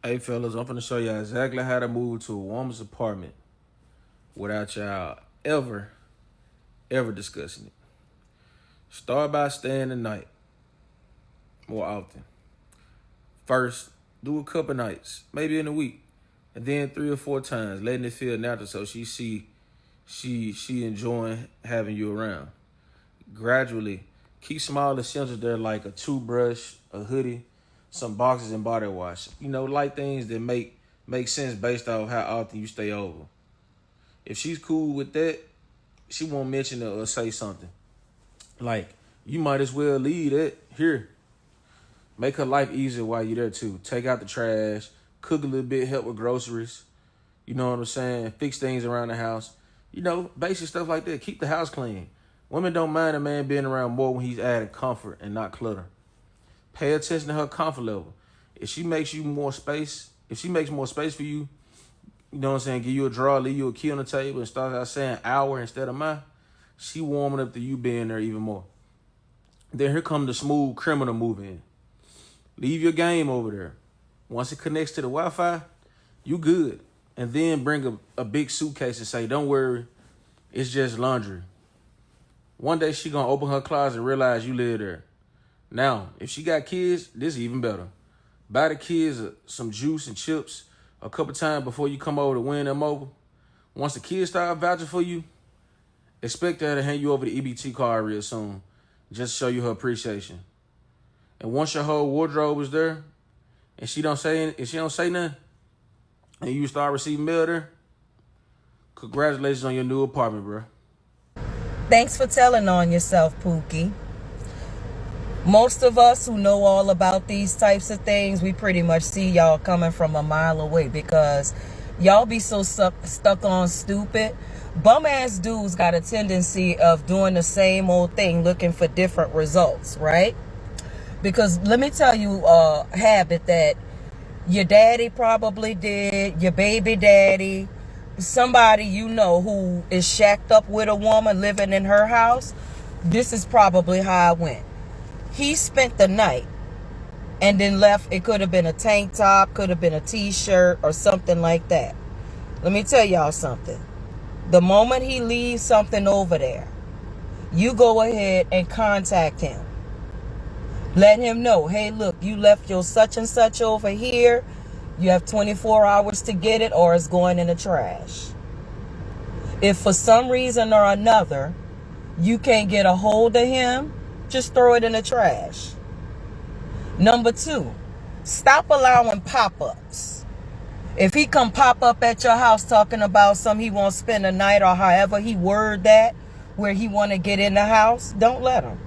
Hey fellas, I'm finna show y'all exactly how to move to a woman's apartment without y'all ever discussing it. Start by staying the night more often. First, do a couple nights, maybe in a week, and then 3 or 4 times, letting it feel natural so she enjoying having you around. Gradually, keep small essentials there like a toothbrush, a hoodie, some boxes and body wash. Light things that make sense based off how often you stay over. If she's cool with that, she won't mention it or say something. Like, you might as well leave it here. Make her life easier while you're there too. Take out the trash, cook a little bit, help with groceries. You know what I'm saying? Fix things around the house. Basic stuff like that. Keep the house clean. Women don't mind a man being around more when he's adding comfort and not clutter. Pay attention to her comfort level. If she makes more space for you, you know what I'm saying, give you a drawer, leave you a key on the table, and start out saying hour instead of mine, she warming up to you being there even more. Then here come the smooth criminal move in. Leave your game over there. Once it connects to the Wi-Fi, you good. And then bring a big suitcase and say, don't worry, it's just laundry. One day she gonna open her closet and realize you live there. Now, if she got kids, this is even better. Buy the kids some juice and chips a couple times before you come over to win them over. Once the kids start vouching for you, expect her to hand you over the EBT card real soon. Just to show you her appreciation. And once your whole wardrobe is there, and she don't say nothing, and you start receiving mail there, congratulations on your new apartment, bro. Thanks for telling on yourself, Pookie. Most of us who know all about these types of things, we pretty much see y'all coming from a mile away because y'all be so stuck on stupid. Bum ass dudes got a tendency of doing the same old thing, looking for different results, right? Because let me tell you a habit that your daddy probably did, your baby daddy, somebody you know who is shacked up with a woman living in her house. This is probably how it went. He spent the night and then left. It could have been a tank top, could have been a t-shirt or something like that. Let me tell y'all something. The moment he leaves something over there, you go ahead and contact him. Let him know, hey, look, you left your such and such over here. You have 24 hours to get it or it's going in the trash. If for some reason or another you can't get a hold of him, just throw it in the trash. Number 2, stop allowing pop-ups. If he come pop up at your house talking about something he won't spend the night or however he word that, where he want to get in the house, don't let him.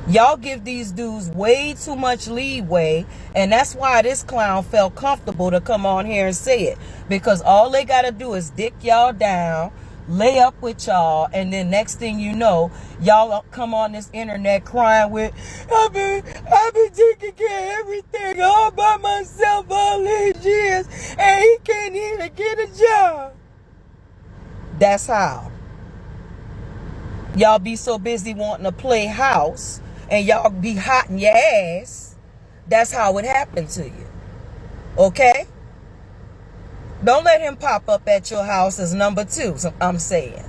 Y'all give these dudes way too much leeway, and that's why this clown felt comfortable to come on here and say it. Because all they got to do is dick y'all down, lay up with y'all, and then next thing you know, y'all come on this internet crying with, I've been taking care of everything all by myself all these years, and he can't even get a job. That's how. Y'all be so busy wanting to play house, and y'all be hot in your ass. That's how it happened to you. Okay? Don't let him pop up at your house as number 2, I'm saying.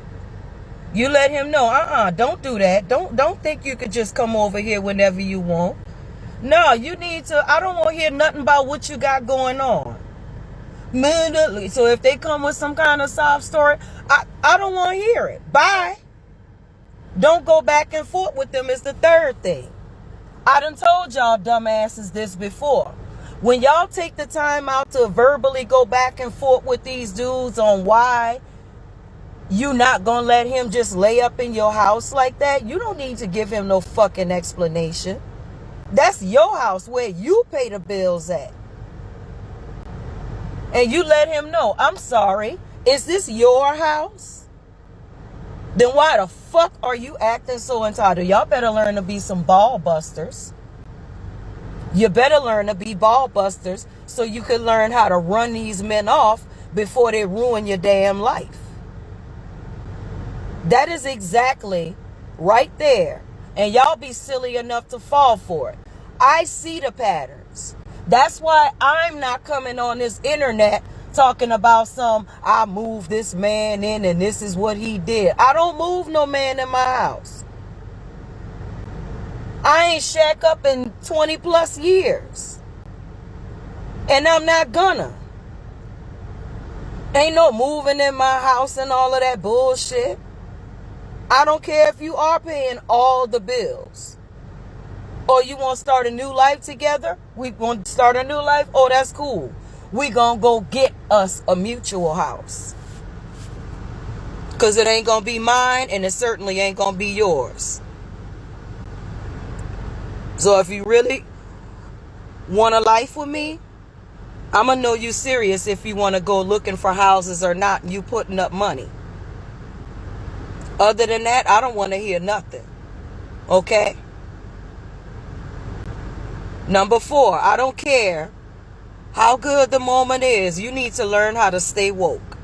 You let him know, don't do that. Don't think you could just come over here whenever you want. No, you need to, I don't want to hear nothing about what you got going on. So if they come with some kind of sob story, I don't want to hear it. Bye. Don't go back and forth with them is the third thing. I done told y'all dumbasses this before. When y'all take the time out to verbally go back and forth with these dudes on why you not gonna let him just lay up in your house like that, you don't need to give him no fucking explanation. That's your house where you pay the bills at. And you let him know, I'm sorry, is this your house? Then why the fuck are you acting so entitled? Y'all better learn to be some ball busters. You better learn to be ball busters so you can learn how to run these men off before they ruin your damn life. That is exactly right there. And y'all be silly enough to fall for it. I see the patterns. That's why I'm not coming on this internet talking about I moved this man in and this is what he did. I don't move no man in my house. I ain't shack up in 20 plus years. And I'm not gonna. Ain't no moving in my house and all of that bullshit. I don't care if you are paying all the bills. Or you want to start a new life together? We want to start a new life? Oh, that's cool. We gonna go get us a mutual house. Because it ain't gonna be mine and it certainly ain't gonna be yours. So if you really want a life with me, I'm gonna know you serious if you want to go looking for houses or not and you putting up money. Other than that, I don't want to hear nothing. Okay? Number 4, I don't care how good the moment is. You need to learn how to stay woke.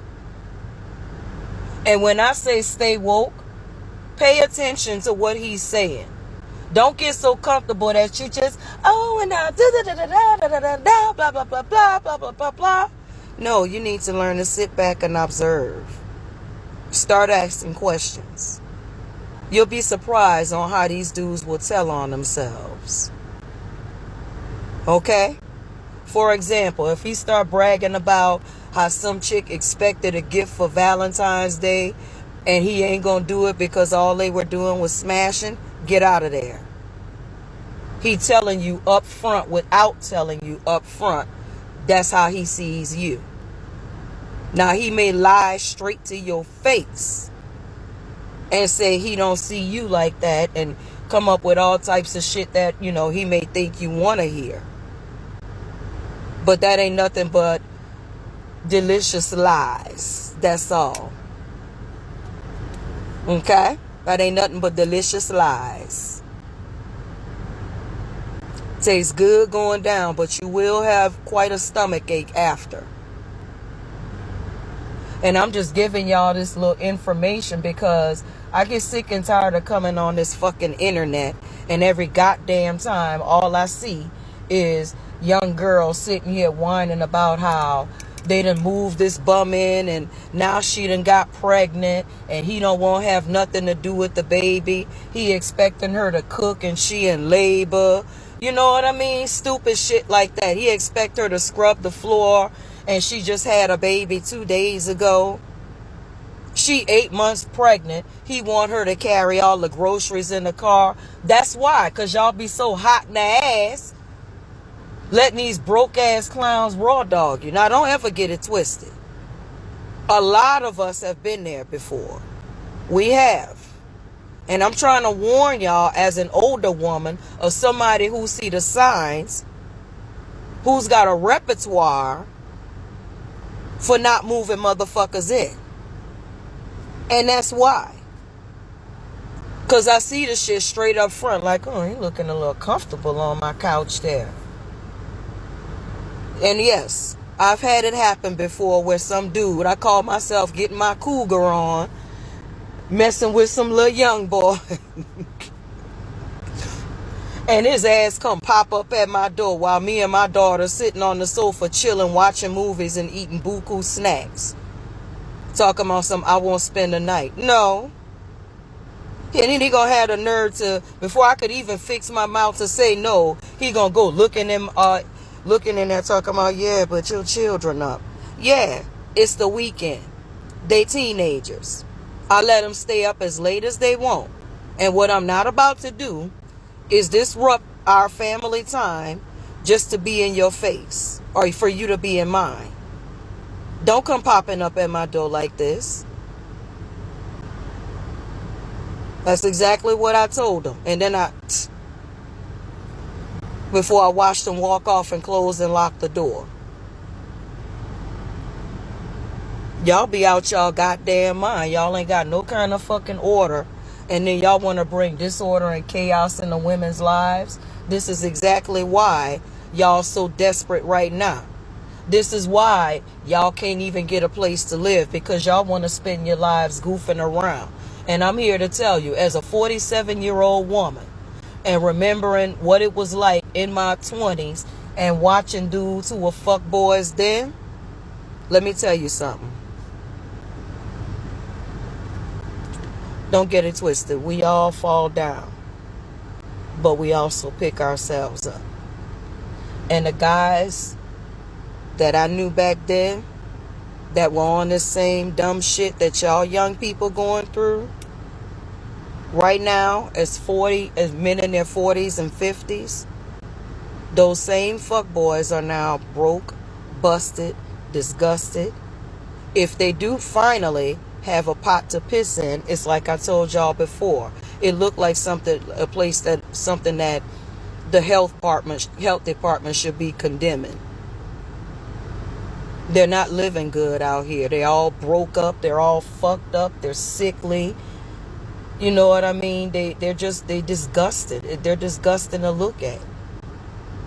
And when I say stay woke, pay attention to what he's saying. Don't get so comfortable that you just, and I blah, blah, blah, blah, blah, blah, blah, blah. No, you need to learn to sit back and observe. Start asking questions. You'll be surprised on how these dudes will tell on themselves. Okay? For example, if he start bragging about how some chick expected a gift for Valentine's Day and he ain't gonna do it because all they were doing was smashing, get out of there. He telling you up front without telling you up front. That's how he sees you. Now, he may lie straight to your face and say he don't see you like that and come up with all types of shit that, he may think you want to hear. But that ain't nothing but delicious lies. That's all. Okay? That ain't nothing but delicious lies. Tastes good going down, but you will have quite a stomach ache after. And I'm just giving y'all this little information because I get sick and tired of coming on this fucking internet and every goddamn time all I see is young girls sitting here whining about how they done moved this bum in and now she done got pregnant and he don't want to have nothing to do with the baby. He expecting her to cook and she in labor. You know what I mean? Stupid shit like that. He expect her to scrub the floor and she just had a baby 2 days ago. She 8 months pregnant. He want her to carry all the groceries in the car. That's why, because y'all be so hot in the ass letting these broke ass clowns raw dog you. Now, don't ever get it twisted. A lot of us have been there before. We have. And I'm trying to warn y'all as an older woman or somebody who see the signs, who's got a repertoire for not moving motherfuckers in. And that's why. Because I see the shit straight up front like, oh, he looking a little comfortable on my couch there. And yes, I've had it happen before where some dude, I call myself getting my cougar on, messing with some little young boy. And his ass come pop up at my door while me and my daughter sitting on the sofa chilling, watching movies and eating buku snacks. Talking about I won't spend the night. No. And then he gonna have the nerve to, before I could even fix my mouth to say no, he gonna go looking in there talking about, yeah, but your children up. Yeah, it's the weekend. They teenagers. I let them stay up as late as they want. And what I'm not about to do is disrupt our family time just to be in your face or for you to be in mine. Don't come popping up at my door like this. That's exactly what I told them. And then before I watched them walk off and close and lock the door. Y'all be out y'all goddamn mind. Y'all ain't got no kind of fucking order. And then y'all want to bring disorder and chaos in the women's lives. This is exactly why y'all so desperate right now. This is why y'all can't even get a place to live, because y'all want to spend your lives goofing around. And I'm here to tell you, as a 47-year-old woman, and remembering what it was like in my 20s and watching dudes who were fuck boys then, let me tell you something. Don't get it twisted. We all fall down, but we also pick ourselves up. And the guys that I knew back then that were on this same dumb shit that y'all young people going through right now as men in their 40s and 50s, those same fuckboys are now broke, busted, disgusted. If they do finally have a pot to piss in, it's like I told y'all before. It looked like something that the health department should be condemning. They're not living good out here. They all broke up. They're all fucked up. They're sickly. You know what I mean? They disgusted. They're disgusting to look at.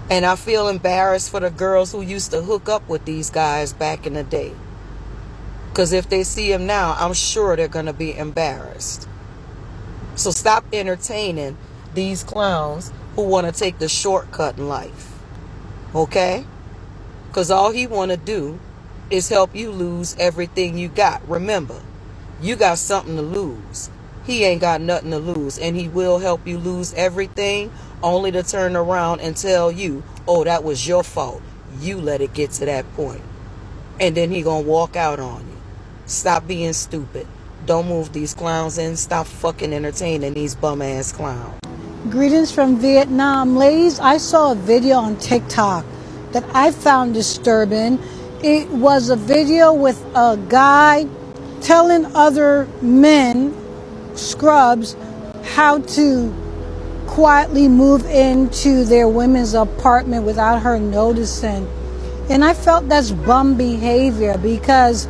And I feel embarrassed for the girls who used to hook up with these guys back in the day. Because if they see them now, I'm sure they're going to be embarrassed. So stop entertaining these clowns who want to take the shortcut in life. Okay? Because all he want to do is help you lose everything you got. Remember, you got something to lose. He ain't got nothing to lose. And he will help you lose everything, only to turn around and tell you, oh, that was your fault. You let it get to that point. And then he gonna walk out on you. Stop being stupid. Don't move these clowns in. Stop fucking entertaining these bum-ass clowns. Greetings from Vietnam. Ladies, I saw a video on TikTok that I found disturbing. It was a video with a guy telling other men, scrubs, how to quietly move into their women's apartment without her noticing. And I felt that's bum behavior, because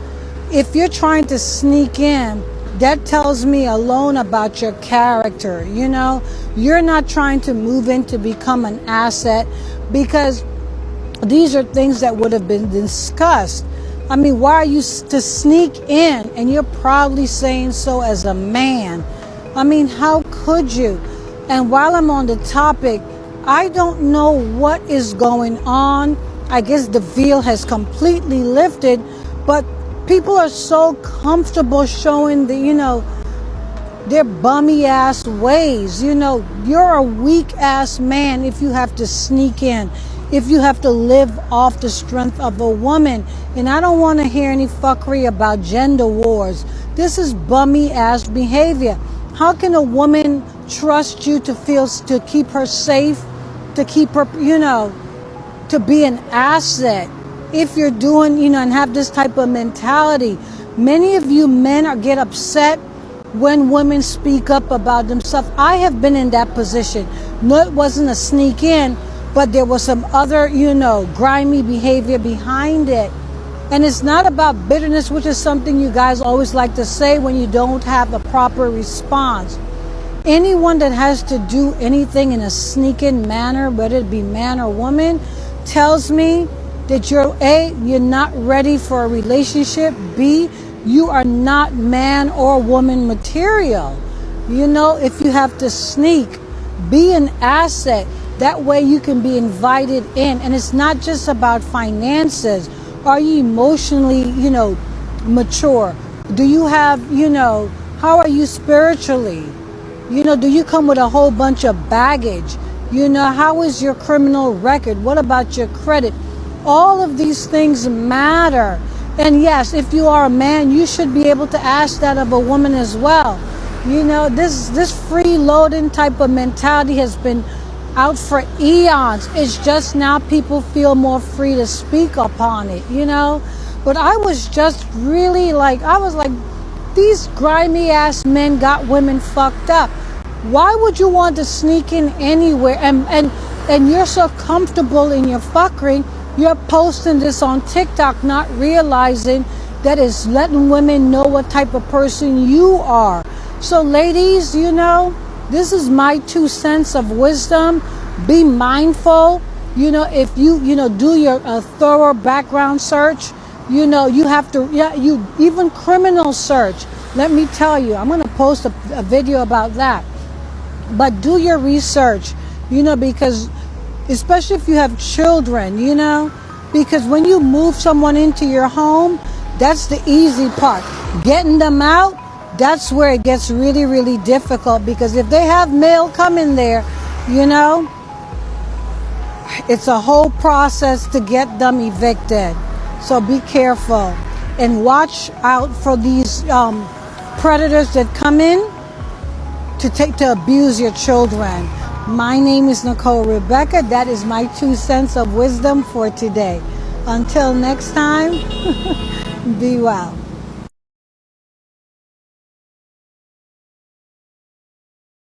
if you're trying to sneak in, that tells me alone about your character. You know, you're not trying to move in to become an asset, because these are things that would have been discussed. I mean, why are you to sneak in? And you're proudly saying so as a man. I mean, how could you? And while I'm on the topic, I don't know what is going on. I guess the veil has completely lifted, but people are so comfortable showing their bummy ass ways. You know, you're a weak ass man if you have to sneak in, if you have to live off the strength of a woman. And I don't want to hear any fuckery about gender wars. This is bummy ass behavior. How can a woman trust you to keep her safe, to keep her, to be an asset, if you're doing, and have this type of mentality? Many of you men get upset when women speak up about themselves. I have been in that position. No, it wasn't a sneak in, but there was some other, grimy behavior behind it. And it's not about bitterness, which is something you guys always like to say when you don't have a proper response. Anyone that has to do anything in a sneaking manner, whether it be man or woman, tells me that you're not ready for a relationship. B, you are not man or woman material. If you have to sneak, be an asset. That way you can be invited in. And it's not just about finances. Are you emotionally, mature? Do you have, how are you spiritually? Do you come with a whole bunch of baggage? How is your criminal record? What about your credit? All of these things matter. And yes, if you are a man, you should be able to ask that of a woman as well. This freeloading type of mentality has been out for eons. It's just now people feel more free to speak upon it, But I was just really these grimy ass men got women fucked up. Why would you want to sneak in anywhere? And you're so comfortable in your fuckery, you're posting this on TikTok, not realizing that it's letting women know what type of person you are. So ladies, this is my 2 cents of wisdom. Be mindful. If you, do your thorough background search, you have to, you even criminal search. Let me tell you, I'm going to post a video about that. But do your research, because especially if you have children, you know, because when you move someone into your home, that's the easy part. Getting them out, that's where it gets really, really difficult, because if they have mail coming there, you know, it's a whole process to get them evicted. So be careful and watch out for these predators that come in to abuse your children. My name is Nicole Rebecca. That is my 2 cents of wisdom for today. Until next time, be well.